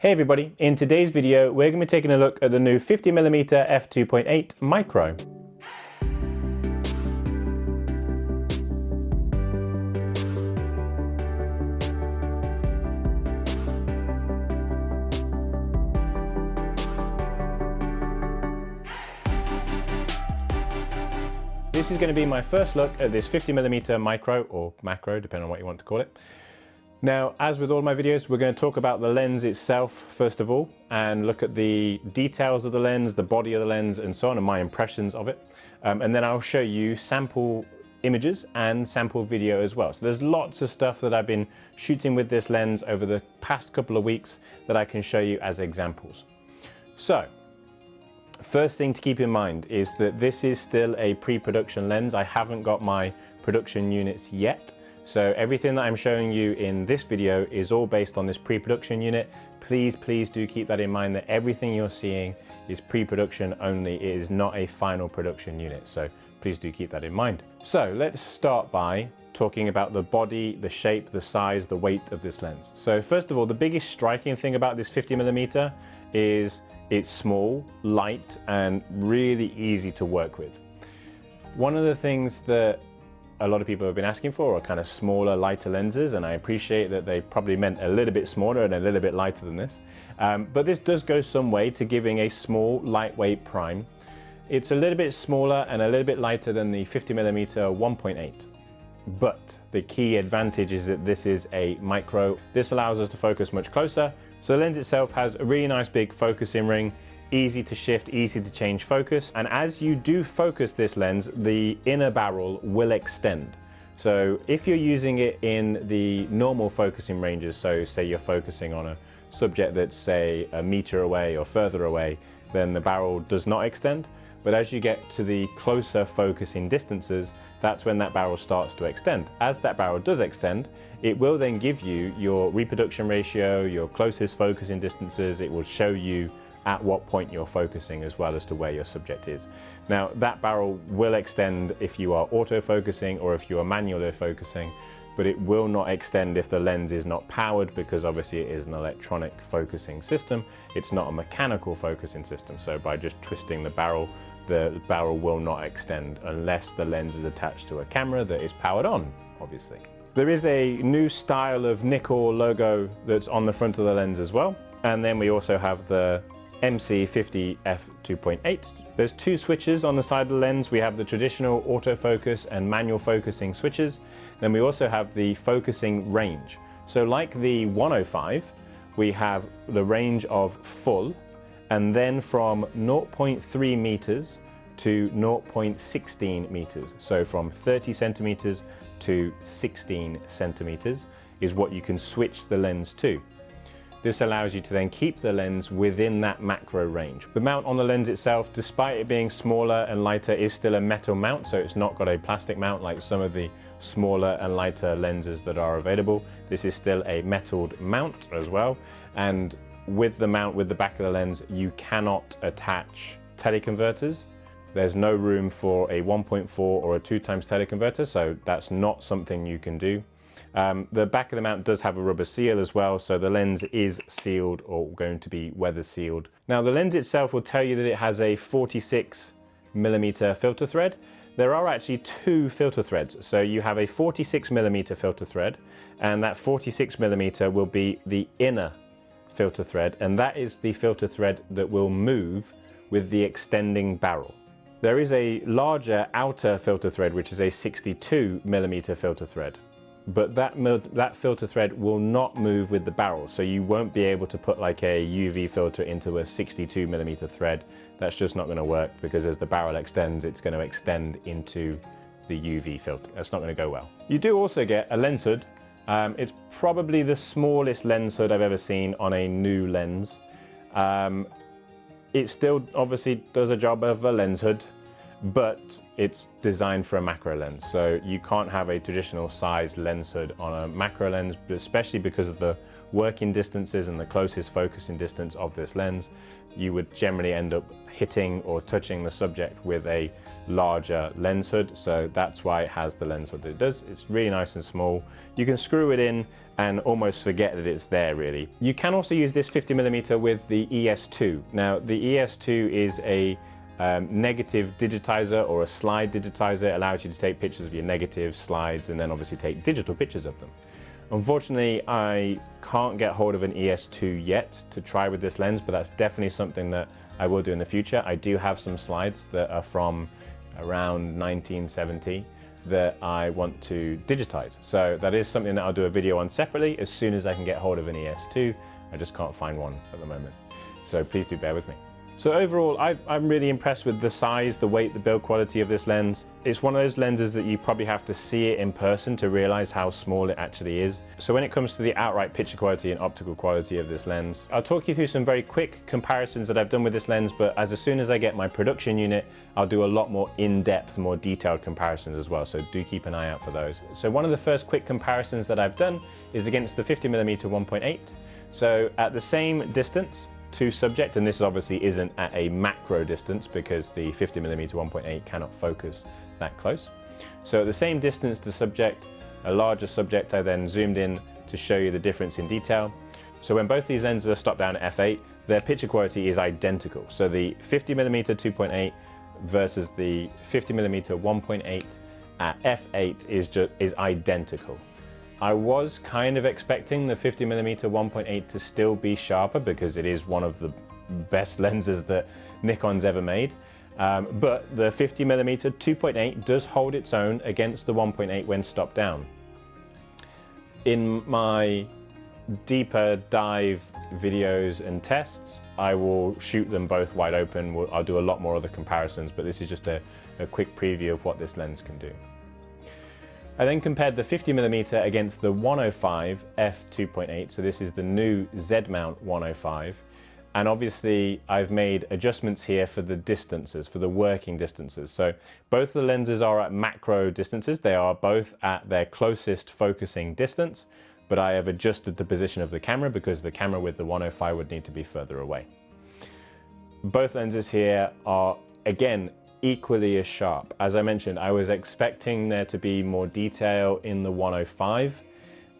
Hey everybody, in today's video we're going to be taking a look at the new 50mm F2.8 Micro. This is going to be my first look at this 50mm Micro, or Macro, depending on what you want to call it. Now, as with all my videos, we're going to talk about the lens itself first of all, and look at the details of the lens, the body of the lens, and so on, and my impressions of it. And then I'll show you sample images and sample video as well. So there's lots of stuff that I've been shooting with this lens over the past couple of weeks that I can show you as examples. So, first thing to keep in mind is that this is still a pre-production lens. I haven't got my production units yet. So everything that I'm showing you in this video is all based on this pre-production unit. Please do keep that in mind, that everything you're seeing is pre-production only. It is not a final production unit. So please do keep that in mind. So let's start by talking about the body, the shape, the size, the weight of this lens. So first of all, the biggest striking thing about this 50mm is it's small, light, and really easy to work with. One of the things that a lot of people have been asking for are kind of smaller, lighter lenses, and I appreciate that they probably meant a little bit smaller and a little bit lighter than this. But this does go some way to giving a small, lightweight prime. It's a little bit smaller and a little bit lighter than the 50mm 1.8. But the key advantage is that this is a micro. This allows us to focus much closer. So the lens itself has a really nice big focusing ring, easy to shift, easy to change focus. And as you do focus this lens, the inner barrel will extend. So if you're using it in the normal focusing ranges, so say you're focusing on a subject that's say a meter away or further away, then the barrel does not extend. But as you get to the closer focusing distances, that's when that barrel starts to extend. As that barrel does extend, it will then give you your reproduction ratio, your closest focusing distances. It will show you at what point you're focusing as well as to where your subject is. Now that barrel will extend if you are auto-focusing or if you are manually focusing, but it will not extend if the lens is not powered, because obviously it is an electronic focusing system. It's not a mechanical focusing system. So by just twisting the barrel will not extend unless the lens is attached to a camera that is powered on, obviously. There is a new style of Nikon logo that's on the front of the lens as well. And then we also have the MC 50 F2.8. There's two switches on the side of the lens. We have the traditional autofocus and manual focusing switches. Then we also have the focusing range. So like the 105, we have the range of full, and then from 0.3 meters to 0.16 meters. So from 30 centimeters to 16 centimeters is what you can switch the lens to. This allows you to then keep the lens within that macro range. The mount on the lens itself, despite it being smaller and lighter, is still a metal mount, so it's not got a plastic mount like some of the smaller and lighter lenses that are available. This is still a metalled mount as well, and with the mount, with the back of the lens, you cannot attach teleconverters. There's no room for a 1.4 or a 2x teleconverter, so that's not something you can do. The back of the mount does have a rubber seal as well, so the lens is sealed or going to be weather sealed. Now the lens itself will tell you that it has a 46mm filter thread. There are actually two filter threads. So you have a 46mm filter thread, and that 46mm will be the inner filter thread, and that is the filter thread that will move with the extending barrel. There is a larger outer filter thread, which is a 62mm filter thread. But that filter thread will not move with the barrel, so you won't be able to put like a UV filter into a 62mm thread. That's just not going to work, because as the barrel extends, it's going to extend into the UV filter. That's not going to go well. You do also get a lens hood. It's probably the smallest lens hood I've ever seen on a new lens. It still obviously does a job of a lens hood, but it's designed for a macro lens, so you can't have a traditional size lens hood on a macro lens, especially because of the working distances and the closest focusing distance of this lens, you would generally end up hitting or touching the subject with a larger lens hood. So that's why it has the lens hood that it does. It's really nice and small. You can screw it in and almost forget that it's there really. You can also use this 50mm with the ES2. Now the ES2 is a negative digitizer or a slide digitizer. It allows you to take pictures of your negative slides and then obviously take digital pictures of them. Unfortunately, I can't get hold of an ES2 yet to try with this lens, but that's definitely something that I will do in the future. I do have some slides that are from around 1970 that I want to digitize. So that is something that I'll do a video on separately as soon as I can get hold of an ES2. I just can't find one at the moment. So please do bear with me. So overall, I'm really impressed with the size, the weight, the build quality of this lens. It's one of those lenses that you probably have to see it in person to realize how small it actually is. So when it comes to the outright picture quality and optical quality of this lens, I'll talk you through some very quick comparisons that I've done with this lens, but as soon as I get my production unit, I'll do a lot more in-depth, more detailed comparisons as well. So do keep an eye out for those. So one of the first quick comparisons that I've done is against the 50mm 1.8. So at the same distance to subject, and this obviously isn't at a macro distance because the 50mm 1.8 cannot focus that close. So at the same distance to subject, a larger subject, I then zoomed in to show you the difference in detail. So when both these lenses are stopped down at f8, their picture quality is identical. So the 50mm 2.8 versus the 50mm 1.8 at f8 is identical. I was kind of expecting the 50mm 1.8 to still be sharper because it is one of the best lenses that Nikon's ever made. But the 50mm 2.8 does hold its own against the 1.8 when stopped down. In my deeper dive videos and tests, I will shoot them both wide open. I'll do a lot more other comparisons, but this is just a quick preview of what this lens can do. I then compared the 50mm against the 105 f2.8, so this is the new Z-mount 105, and obviously I've made adjustments here for the distances, for the working distances. So both the lenses are at macro distances, they are both at their closest focusing distance, but I have adjusted the position of the camera because the camera with the 105 would need to be further away. Both lenses here are, again, equally as sharp. As I mentioned, I was expecting there to be more detail in the 105,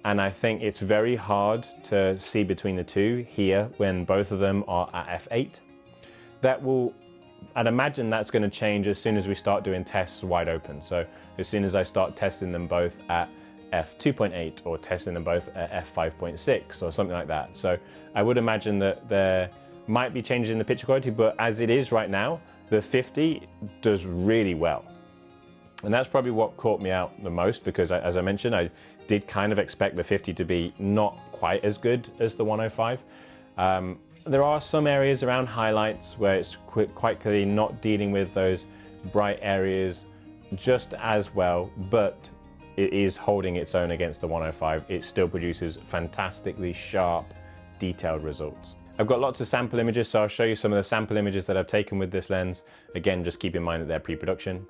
and I think it's very hard to see between the two here when both of them are at f8. I'd imagine that's going to change as soon as we start doing tests wide open. So as soon as I start testing them both at f2.8 or testing them both at f5.6 or something like that. So I would imagine that there might be changes in the picture quality, but as it is right now, the 50 does really well. And that's probably what caught me out the most because, as I mentioned, I did kind of expect the 50 to be not quite as good as the 105. There are some areas around highlights where it's quite clearly not dealing with those bright areas just as well, but it is holding its own against the 105. It still produces fantastically sharp, detailed results. I've got lots of sample images, so I'll show you some of the sample images that I've taken with this lens. Again, just keep in mind that they're pre-production.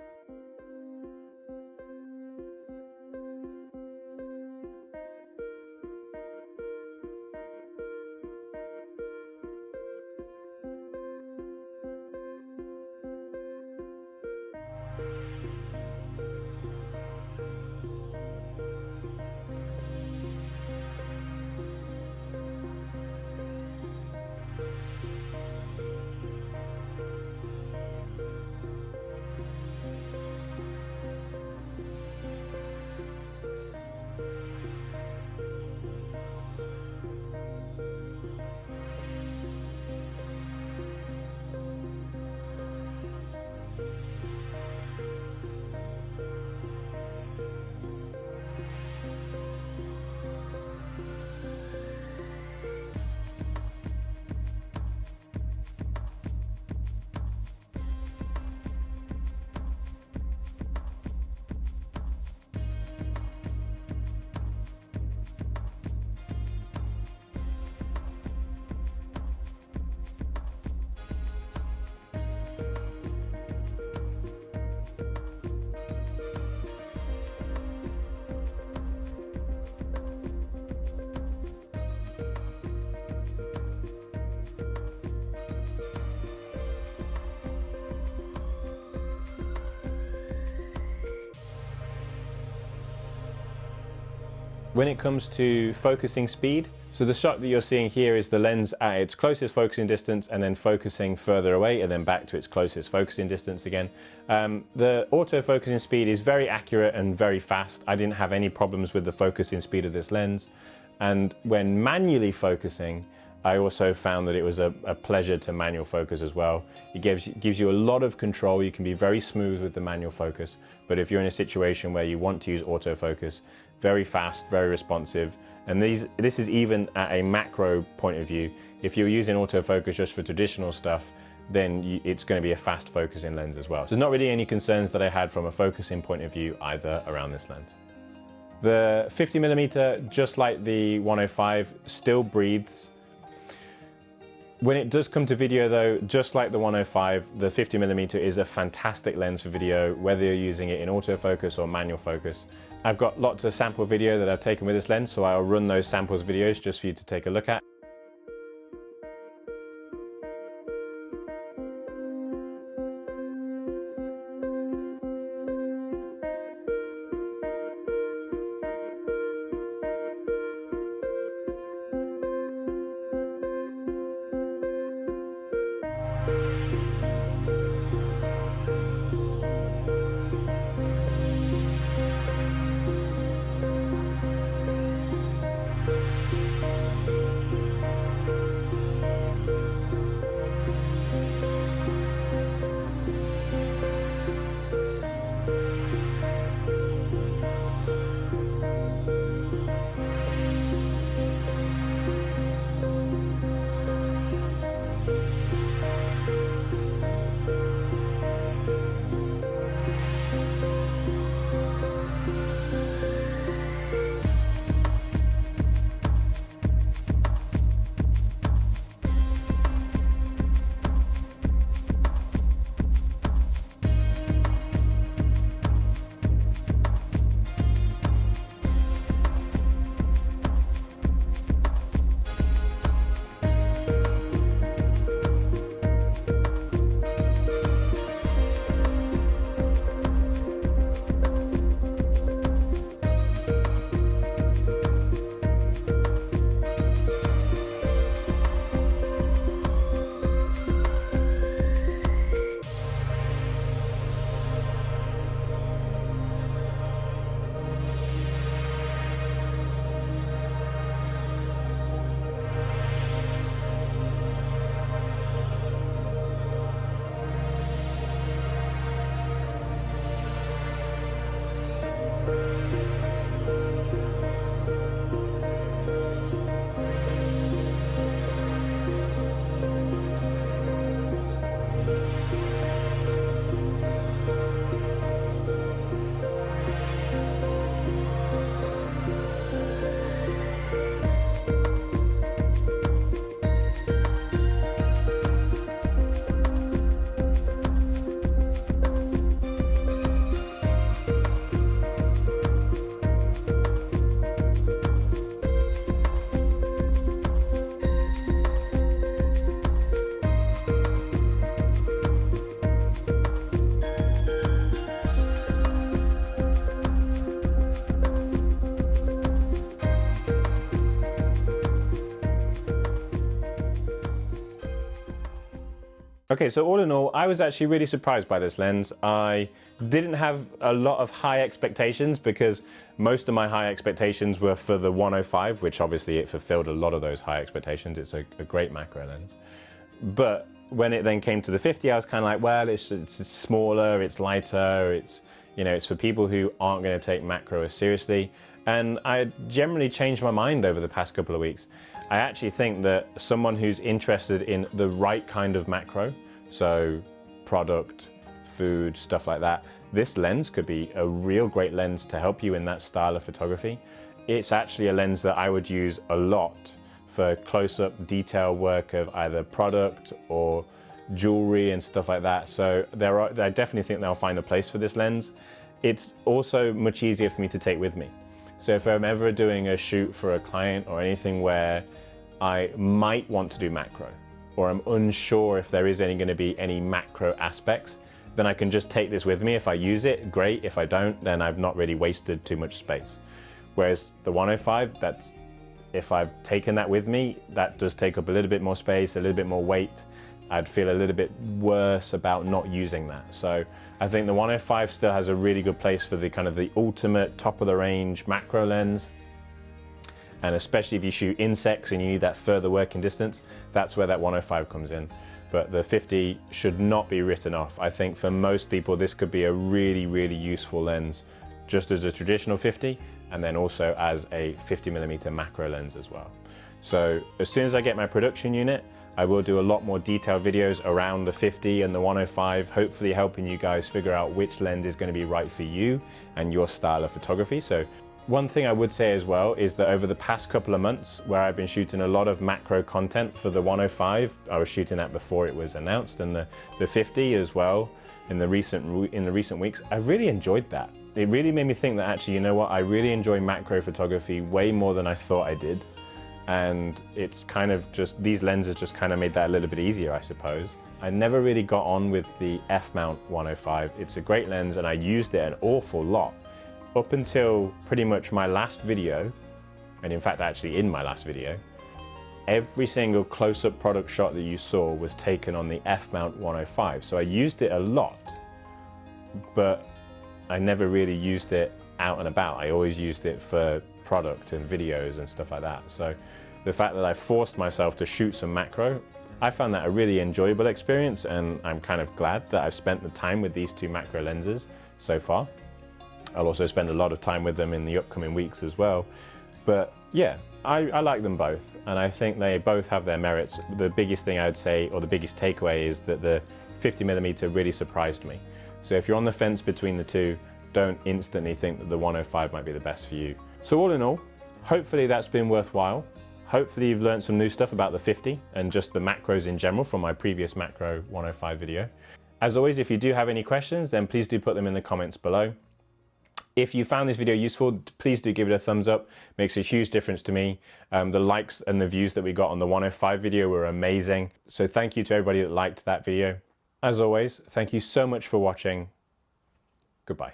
When it comes to focusing speed, so the shot that you're seeing here is the lens at its closest focusing distance and then focusing further away and then back to its closest focusing distance again. The autofocusing speed is very accurate and very fast. I didn't have any problems with the focusing speed of this lens. And when manually focusing, I also found that it was a pleasure to manual focus as well. It gives you a lot of control. You can be very smooth with the manual focus, but if you're in a situation where you want to use autofocus, very fast, very responsive. And this is even at a macro point of view. If you're using autofocus just for traditional stuff, then it's going to be a fast focusing lens as well. So there's not really any concerns that I had from a focusing point of view either around this lens. The 50mm, just like the 105, still breathes. When it does come to video though, just like the 105, the 50mm is a fantastic lens for video, whether you're using it in autofocus or manual focus. I've got lots of sample video that I've taken with this lens, so I'll run those samples videos just for you to take a look at. Okay, so all in all, I was actually really surprised by this lens. I didn't have a lot of high expectations because most of my high expectations were for the 105, which obviously it fulfilled a lot of those high expectations. It's a great macro lens. But when it then came to the 50, I was kind of like, well, it's smaller, it's lighter, it's for people who aren't going to take macro as seriously. And I generally changed my mind over the past couple of weeks. I actually think that someone who's interested in the right kind of macro, so product, food, stuff like that, this lens could be a real great lens to help you in that style of photography. It's actually a lens that I would use a lot for close-up detail work of either product or jewelry and stuff like that. So I definitely think they'll find a place for this lens. It's also much easier for me to take with me. So if I'm ever doing a shoot for a client or anything where I might want to do macro, or I'm unsure if there is going to be any macro aspects, then I can just take this with me. If I use it, great. If I don't, then I've not really wasted too much space. Whereas the 105, if I've taken that with me, that does take up a little bit more space, a little bit more weight. I'd feel a little bit worse about not using that. So I think the 105 still has a really good place for the kind of the ultimate top of the range macro lens. And especially if you shoot insects and you need that further working distance, that's where that 105 comes in. But the 50 should not be written off. I think for most people, this could be a really, really useful lens, just as a traditional 50, and then also as a 50mm macro lens as well. So as soon as I get my production unit, I will do a lot more detailed videos around the 50 and the 105, hopefully helping you guys figure out which lens is going to be right for you and your style of photography. So one thing I would say as well is that over the past couple of months, where I've been shooting a lot of macro content for the 105, I was shooting that before it was announced, and the 50 as well in the recent weeks, I really enjoyed that. It really made me think that actually, you know what, I really enjoy macro photography way more than I thought I did. And it's kind of just, these lenses just kind of made that a little bit easier, I suppose. I never really got on with the F-mount 105. It's a great lens and I used it an awful lot up until pretty much my last video. And in fact, actually in my last video, every single close-up product shot that you saw was taken on the F-mount 105. So I used it a lot, but I never really used it out and about. I always used it for product and videos and stuff like that. So the fact that I forced myself to shoot some macro, I found that a really enjoyable experience, and I'm kind of glad that I've spent the time with these two macro lenses so far. I'll also spend a lot of time with them in the upcoming weeks as well. But yeah, I like them both, and I think they both have their merits. The biggest thing I would say, or the biggest takeaway, is that the 50mm really surprised me. So if you're on the fence between the two, don't instantly think that the 105 might be the best for you. So all in all, hopefully that's been worthwhile. Hopefully you've learned some new stuff about the 50 and just the macros in general from my previous macro 105 video. As always, if you do have any questions, then please do put them in the comments below. If you found this video useful, please do give it a thumbs up. It makes a huge difference to me. The likes and the views that we got on the 105 video were amazing. So thank you to everybody that liked that video. As always, thank you so much for watching. Goodbye.